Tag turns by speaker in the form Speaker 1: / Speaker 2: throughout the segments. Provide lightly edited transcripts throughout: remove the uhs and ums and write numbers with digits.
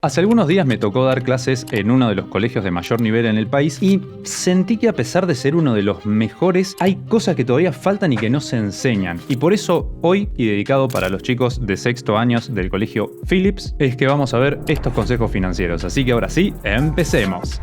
Speaker 1: Hace algunos días me tocó dar clases en uno de los colegios de mayor nivel en el país y sentí que a pesar de ser uno de los mejores, hay cosas que todavía faltan y que no se enseñan. Y por eso hoy, y dedicado para los chicos de sexto años del colegio Phillips, es que vamos a ver estos consejos financieros. Así que ahora sí, empecemos.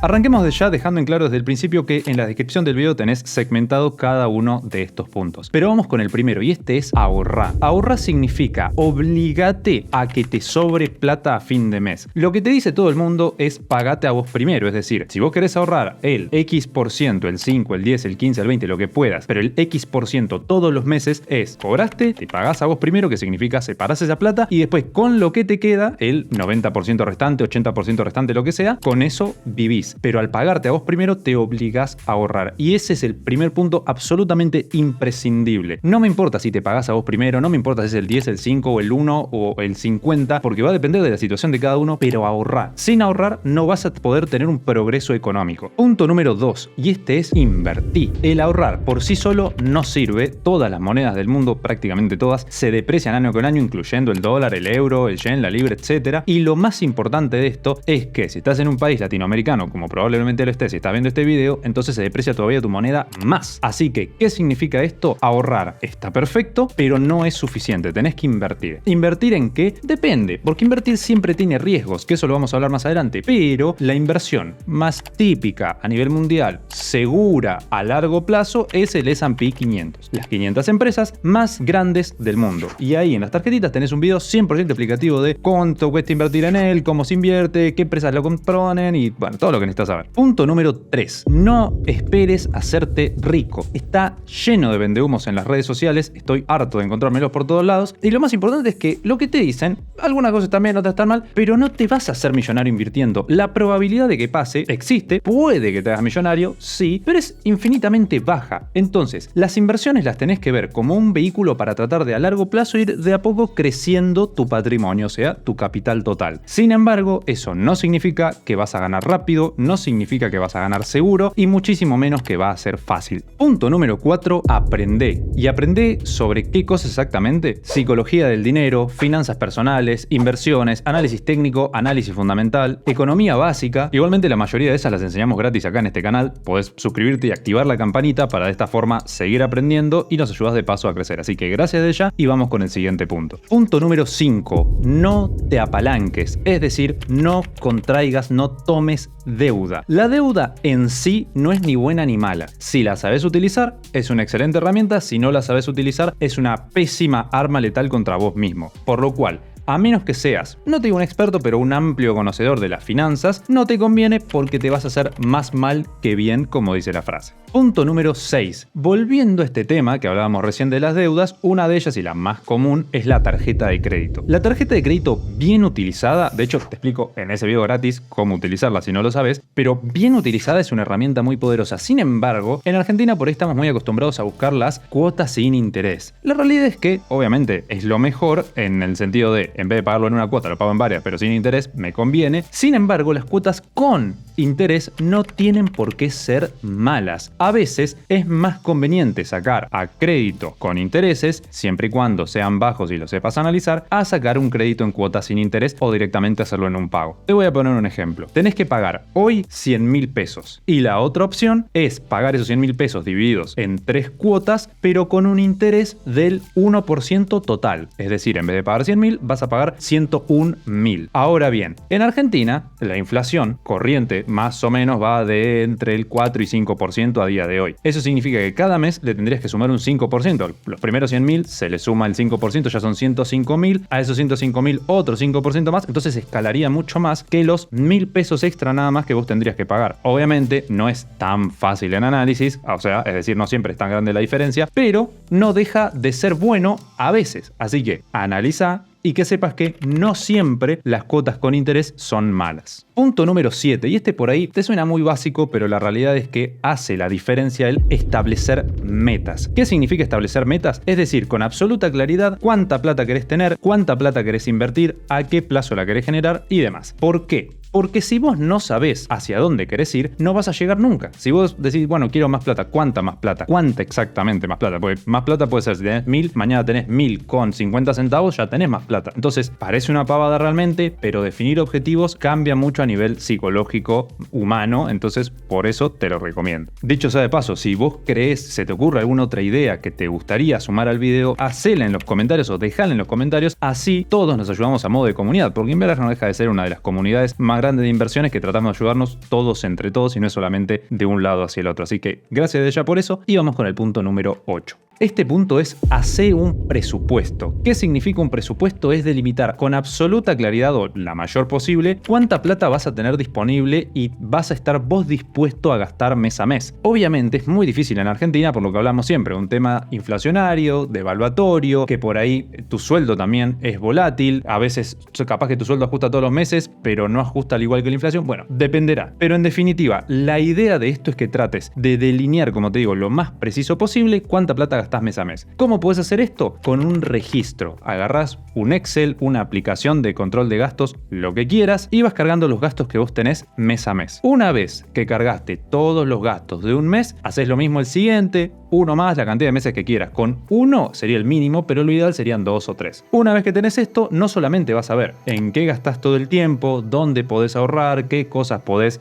Speaker 1: Arranquemos de ya dejando en claro desde el principio que en la descripción del video tenés segmentado cada uno de estos puntos. Pero vamos con el primero y este es ahorrar. Ahorrar significa obligate a que te sobre plata a fin de mes. Lo que te dice todo el mundo es pagate a vos primero. Es decir, si vos querés ahorrar el X%, el 5, el 10, el 15, el 20, lo que puedas, pero el X% todos los meses es cobraste, te pagás a vos primero, que significa separás esa plata y después con lo que te queda, el 90% restante, 80% restante, lo que sea, con eso vivís. Pero al pagarte a vos primero te obligás a ahorrar. Y ese es el primer punto absolutamente imprescindible. No me importa si te pagás a vos primero, no me importa si es el 10, el 5 o el 1 o el 50, porque va a depender de la situación de cada uno, pero ahorrar. Sin ahorrar no vas a poder tener un progreso económico. Punto número 2, y este es invertir. El ahorrar por sí solo no sirve. Todas las monedas del mundo, prácticamente todas, se deprecian año con año, incluyendo el dólar, el euro, el yen, la libra, etc. Y lo más importante de esto es que si estás en un país latinoamericano, como probablemente lo estés si estás viendo este video, entonces se deprecia todavía tu moneda más. Así que, ¿qué significa esto? Ahorrar está perfecto, pero no es suficiente. Tenés que invertir. ¿Invertir en qué? Depende, porque invertir siempre tiene riesgos, que eso lo vamos a hablar más adelante, pero la inversión más típica a nivel mundial, segura a largo plazo, es el S&P 500. Las 500 empresas más grandes del mundo. Y ahí en las tarjetitas tenés un video 100% explicativo de cuánto cuesta invertir en él, cómo se invierte, qué empresas lo componen y bueno, todo lo que necesitas saber. Punto número 3. No esperes hacerte rico. Está lleno de vendehumos en las redes sociales. Estoy harto de encontrármelos por todos lados. Y lo más importante es que lo que te dicen, algunas cosas están bien, otras están mal, pero no te vas a hacer millonario invirtiendo. La probabilidad de que pase existe. Puede que te hagas millonario, sí, pero es infinitamente baja. Entonces, las inversiones las tenés que ver como un vehículo para tratar de a largo plazo ir de a poco creciendo tu patrimonio, o sea, tu capital total. Sin embargo, eso no significa que vas a ganar rápido, no significa que vas a ganar seguro y muchísimo menos que va a ser fácil. Punto número 4, aprende. ¿Y aprende sobre qué cosas exactamente? Psicología del dinero, finanzas personales, inversiones, análisis técnico, análisis fundamental, economía básica. Igualmente la mayoría de esas las enseñamos gratis acá en este canal. Podés suscribirte y activar la campanita para de esta forma seguir aprendiendo y nos ayudas de paso a crecer. Así que gracias de ya y vamos con el siguiente punto. Punto número 5, no te apalanques. Es decir, no contraigas, no tomes deuda. La deuda en sí no es ni buena ni mala. Si la sabes utilizar, es una excelente herramienta. Si no la sabes utilizar, es una pésima arma letal contra vos mismo. Por lo cual, a menos que seas, no te digo un experto, pero un amplio conocedor de las finanzas, no te conviene porque te vas a hacer más mal que bien, como dice la frase. Punto número 6. Volviendo a este tema que hablábamos recién de las deudas, una de ellas y la más común es la tarjeta de crédito. La tarjeta de crédito bien utilizada, de hecho te explico en ese video gratis cómo utilizarla si no lo sabes, pero bien utilizada es una herramienta muy poderosa. Sin embargo, en Argentina por ahí estamos muy acostumbrados a buscar las cuotas sin interés. La realidad es que, obviamente, es lo mejor en el sentido de, en vez de pagarlo en una cuota, lo pago en varias, pero sin interés, me conviene. Sin embargo, las cuotas con interés no tienen por qué ser malas. A veces es más conveniente sacar a crédito con intereses, siempre y cuando sean bajos y lo sepas analizar, a sacar un crédito en cuotas sin interés o directamente hacerlo en un pago. Te voy a poner un ejemplo. Tenés que pagar hoy 100.000 pesos y la otra opción es pagar esos 100.000 pesos divididos en 3 cuotas, pero con un interés del 1% total. Es decir, en vez de pagar 100.000, vas a pagar 101.000. Ahora bien, en Argentina, la inflación corriente más o menos va de entre el 4 y 5% a día de hoy. Eso significa que cada mes le tendrías que sumar un 5%. Los primeros 100.000 se le suma el 5%, ya son 105.000. A esos 105.000 otro 5% más, entonces escalaría mucho más que los 1.000 pesos extra nada más que vos tendrías que pagar. Obviamente no es tan fácil en análisis, o sea, es decir, no siempre es tan grande la diferencia, pero no deja de ser bueno a veces. Así que analiza y que sepas que no siempre las cuotas con interés son malas. Punto número 7, y este por ahí te suena muy básico, pero la realidad es que hace la diferencia el establecer metas. ¿Qué significa establecer metas? Es decir, con absoluta claridad cuánta plata querés tener, cuánta plata querés invertir, a qué plazo la querés generar y demás. ¿Por qué? Porque si vos no sabés hacia dónde querés ir, no vas a llegar nunca. Si vos decís, bueno, quiero más plata, ¿cuánta más plata? ¿Cuánta exactamente más plata? Porque más plata puede ser, si tenés 1000, mañana tenés 1000 con 50 centavos, ya tenés más plata. Entonces, parece una pavada realmente, pero definir objetivos cambia mucho a nivel psicológico humano, entonces por eso te lo recomiendo. Dicho sea de paso, si vos crees, se te ocurre alguna otra idea que te gustaría sumar al video, hacela en los comentarios o dejala en los comentarios, así todos nos ayudamos a modo de comunidad, porque Inverger no deja de ser una de las comunidades más grandes de inversiones que tratamos de ayudarnos todos entre todos y no es solamente de un lado hacia el otro. Así que gracias de ya por eso y vamos con el punto número 8. Este punto es hacer un presupuesto. ¿Qué significa un presupuesto? Es delimitar con absoluta claridad o la mayor posible cuánta plata vas a tener disponible y vas a estar vos dispuesto a gastar mes a mes. Obviamente es muy difícil en Argentina por lo que hablamos siempre, un tema inflacionario, devaluatorio, que por ahí tu sueldo también es volátil, a veces capaz que tu sueldo ajusta todos los meses, pero no ajusta al igual que la inflación, bueno, dependerá. Pero en definitiva, la idea de esto es que trates de delinear, como te digo, lo más preciso posible cuánta plata gastas mes a mes. ¿Cómo puedes hacer esto? Con un registro. Agarrás un Excel, una aplicación de control de gastos, lo que quieras, y vas cargando los gastos que vos tenés mes a mes. Una vez que cargaste todos los gastos de un mes, haces lo mismo el siguiente, uno más, la cantidad de meses que quieras. Con uno sería el mínimo, pero lo ideal serían 2 o 3. Una vez que tenés esto, no solamente vas a ver en qué gastás todo el tiempo, dónde podés ahorrar, qué cosas podés,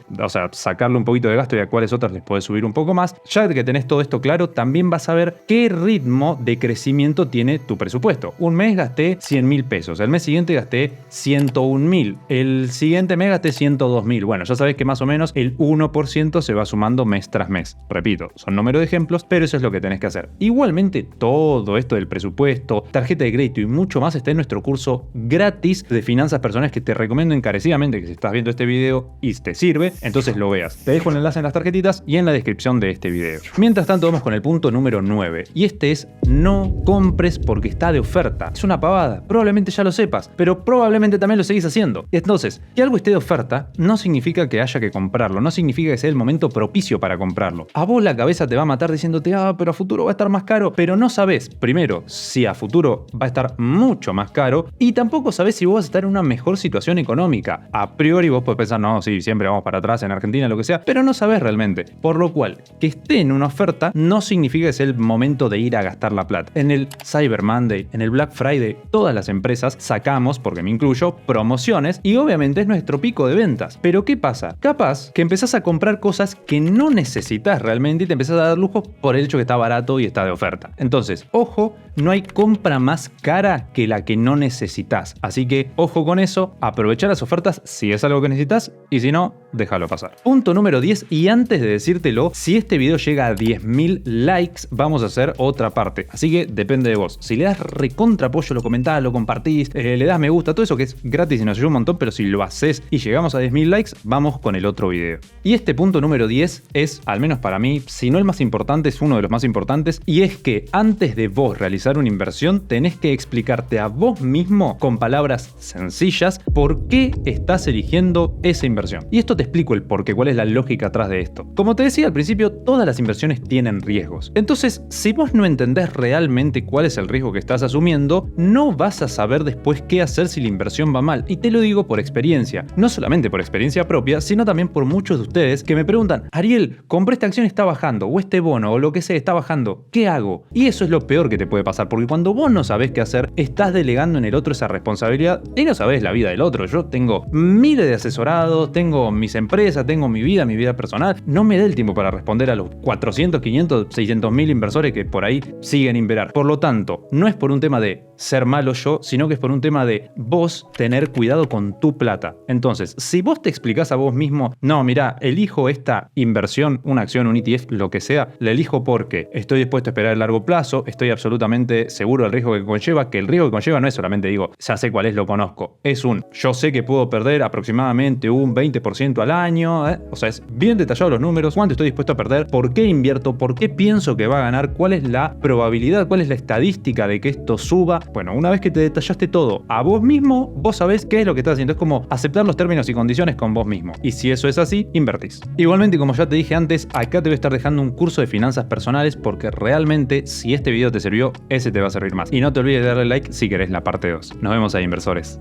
Speaker 1: sacarle un poquito de gasto y a cuáles otras les podés subir un poco más. Ya que tenés todo esto claro, también vas a ver qué ritmo de crecimiento tiene tu presupuesto. Un mes gasté 100.000 pesos, el mes siguiente gasté 101.000, el siguiente mes gasté 102.000. Bueno, ya sabés que más o menos el 1% se va sumando mes tras mes. Repito, son números de ejemplos, pero eso es lo que tenés que hacer. Igualmente, todo esto del presupuesto, tarjeta de crédito y mucho más está en nuestro curso gratis de finanzas personales que te recomiendo encarecidamente que si estás viendo este video y te sirve, entonces lo veas. Te dejo el enlace en las tarjetitas y en la descripción de este video. Mientras tanto, vamos con el punto número 9 y este es: no compres porque está de oferta. Es una pavada, probablemente ya lo sepas, pero probablemente también lo seguís haciendo. Entonces, que algo esté de oferta no significa que haya que comprarlo, no significa que sea el momento propicio para comprarlo. A vos la cabeza te va a matar diciéndote, pero a futuro va a estar más caro, pero no sabés, primero, si a futuro va a estar mucho más caro y tampoco sabés si vos vas a estar en una mejor situación económica. A priori vos podés pensar, no, sí, siempre vamos para atrás en Argentina, lo que sea, pero no sabés realmente. Por lo cual, que esté en una oferta no significa que sea el momento de ir a gastar la plata. En el Cyber Monday, en el Black Friday, todas las empresas sacamos, porque me incluyo, promociones y obviamente es nuestro pico de ventas. Pero ¿qué pasa? Capaz que empezás a comprar cosas que no necesitas realmente y te empezás a dar lujo por el hecho que está barato y está de oferta. Entonces, ojo, no hay compra más cara que la que no necesitas. Así que, ojo con eso, aprovecha las ofertas si es algo que necesitas y si no, déjalo pasar. Punto número 10, y antes de decírtelo, si este video llega a 10.000 likes, vamos a hacer otra parte. Así que depende de vos. Si le das recontra apoyo, lo comentás, lo compartís, le das me gusta, todo eso que es gratis y nos ayuda un montón, pero si lo haces y llegamos a 10.000 likes, vamos con el otro video. Y este punto número 10 es, al menos para mí, si no el más importante, es uno de los más importantes, y es que antes de vos realizar una inversión, tenés que explicarte a vos mismo con palabras sencillas por qué estás eligiendo esa inversión. Y esto te explico el por qué, cuál es la lógica atrás de esto. Como te decía al principio, todas las inversiones tienen riesgos. Entonces, si vos no entendés realmente cuál es el riesgo que estás asumiendo, no vas a saber después qué hacer si la inversión va mal. Y te lo digo por experiencia. No solamente por experiencia propia, sino también por muchos de ustedes que me preguntan, Ariel, compré esta acción, está bajando, o este bono, o lo que sea, está bajando. ¿Qué hago? Y eso es lo peor que te puede pasar, porque cuando vos no sabés qué hacer, estás delegando en el otro esa responsabilidad y no sabés la vida del otro. Yo tengo miles de asesorados, tengo mis empresas, tengo mi vida personal. No me da el tiempo para responder a los 400, 500, 600 mil inversores que por ahí siguen Inverar. Por lo tanto, no es por un tema de ser malo yo, sino que es por un tema de vos tener cuidado con tu plata. Entonces, si vos te explicás a vos mismo, no, mirá, elijo esta inversión, una acción, un ETF, lo que sea, la elijo porque estoy dispuesto a esperar a largo plazo, estoy absolutamente seguro del riesgo que conlleva, que el riesgo que conlleva no es solamente digo, ya sé cuál es, lo conozco, es yo sé que puedo perder aproximadamente un 20% al año, o sea, es bien detallado los números, cuánto estoy dispuesto a perder, por qué invierto, por qué pienso que va a ganar, cuál es la probabilidad, cuál es la estadística de que esto suba. Bueno, una vez que te detallaste todo a vos mismo, vos sabés qué es lo que estás haciendo, es como aceptar los términos y condiciones con vos mismo, y si eso es así, invertís. Igualmente, como ya te dije antes, acá te voy a estar dejando un curso de finanzas personales porque realmente si este video te sirvió, ese te va a servir más. Y no te olvides de darle like si querés la parte 2. Nos vemos ahí, inversores.